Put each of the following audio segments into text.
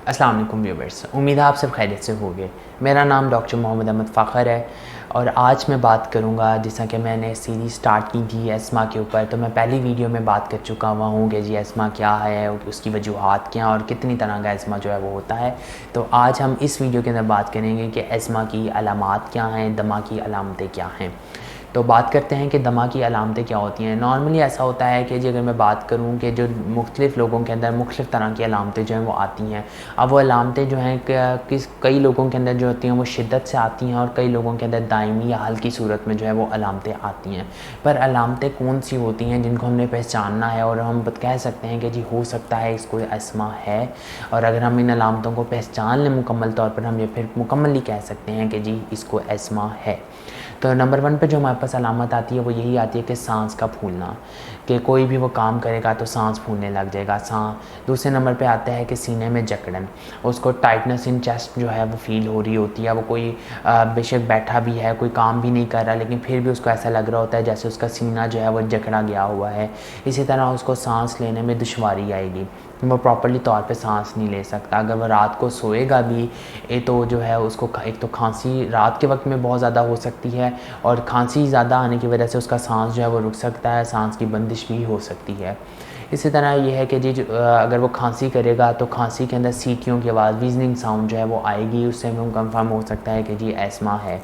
अस्सलाम वालेकुम व्यूअर्स, उम्मीद है आप सब खैरियत से होंगे। मेरा नाम डॉक्टर मोहम्मद अहमद फ़ाखर है और आज मैं बात करूंगा, जैसा कि मैंने सीरीज़ स्टार्ट की थी एस्मा के ऊपर, तो मैं पहली वीडियो में बात कर चुका हुआ हूँ कि जी एस्मा क्या है, उसकी वजूहात क्या और कितनी तरह का एस्मा जो है वो होता है। तो आज हम इस वीडियो के अंदर बात करेंगे कि एस्मा की अलामात क्या हैं, दमा की अलामतें क्या हैं। तो बात करते हैं कि दमा की अलामतें क्या होती हैं। नॉर्मली ऐसा होता है कि जी अगर मैं बात करूं कि जो मुख्तलिफ़ लोगों के अंदर मुख्तलिफ़ तरह की अलामतें जो हैं वो आती हैं। अब वो अलामतें जो हैं कई लोगों के अंदर जो होती हैं वो शिद्दत से आती हैं और कई लोगों के अंदर दायमी या हल्की सूरत में जो है वो अलामतें आती हैं। पर अलामतें कौन सी होती हैं जिनको हमने पहचानना है और हम कह सकते हैं कि जी हो सकता है इसको एस्मा है, और अगर हम इन अलामतों को पहचान लें मुकम्मल तौर पर, हम ये फिर मुकम्मली कह सकते हैं कि जी इसको एस्मा है। तो नंबर 1 पे जो हमारे पास अलामत आती है वो यही आती है कि सांस का फूलना, कि कोई भी वो काम करेगा तो सांस फूलने लग जाएगा। दूसरे नंबर पे आता है कि सीने में जकड़न, उसको टाइटनेस इन चेस्ट जो है वो फील हो रही होती है। वो कोई बेशक बैठा भी है, कोई काम भी नहीं कर रहा, लेकिन फिर भी उसको ऐसा लग रहा होता है जैसे उसका सीना जो है वो जकड़ा गया हुआ है। इसी तरह उसको सांस लेने में दुश्वारी आएगी, वो प्रॉपर्ली तौर पे सांस नहीं ले सकता। अगर वो रात को सोएगा भी तो जो है उसको एक तो खांसी रात के वक्त में बहुत ज़्यादा हो सकती है, और खांसी ज़्यादा आने की वजह से उसका सांस जो है वो रुक सकता है, सांस की बंदिश भी हो सकती है। इसी तरह ये है कि जी अगर वो खांसी करेगा तो खांसी के अंदर सीटियों की आवाज़, वीजनिंग साउंड जो है वो आएगी, उससे हमें कंफर्म हो सकता है कि जी एस्मा है।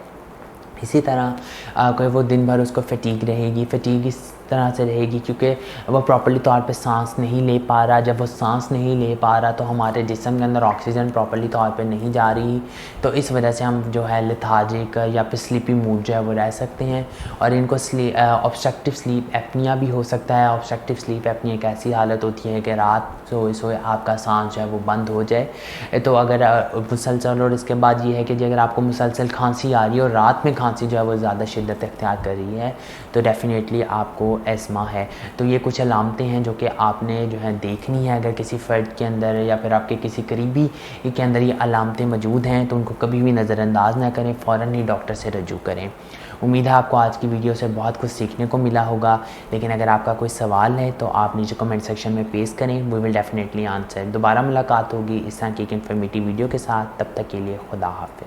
इसी तरह कोई वो दिन भर उसको फटीग रहेगी, फटीग इस तरह से रहेगी क्योंकि वो प्रॉपर्ली तौर पे सांस नहीं ले पा रहा। जब वो सांस नहीं ले पा रहा तो हमारे जिस्म के अंदर ऑक्सीजन प्रॉपर्ली तौर पे नहीं जा रही, तो इस वजह से हम जो है लेथार्जिक या फिर स्लीपी मूड जो है वो रह सकते हैं। और इनको ऑब्स्ट्रक्टिव स्लीप एपनिया भी हो सकता है। ऑब्स्ट्रक्टिव स्लीप एपनिया एक ऐसी हालत होती है कि रात सोए सोए आपका सांस जो है वो बंद हो जाए। तो अगर मुसलसल, और इसके बाद ये है कि अगर आपको मुसलसल खांसी आ रही है और रात में खांसी जो है वो ज़्यादा शिद्दत इख्तियार कर रही है तो डेफ़िनेटली आपको एस्मा है। तो ये कुछ अलामतें हैं जो कि आपने जो है देखनी है। अगर किसी फ़र्द के अंदर या फिर आपके किसी करीबी के अंदर ये अलामतें मौजूद हैं तो उनको कभी भी नज़रअंदाज ना करें, फ़ौरन ही डॉक्टर से रजू करें। उम्मीद है आपको आज की वीडियो से बहुत कुछ सीखने को मिला होगा, लेकिन अगर आपका कोई सवाल है तो आप नीचे कमेंट सेक्शन में पेश करें, वी विल डेफिनेटली आंसर। दोबारा मुलाकात होगी इस तरह की एक इन्फॉर्मेटिव वीडियो के साथ, तब तक के लिए खुदा हाफ़िज़।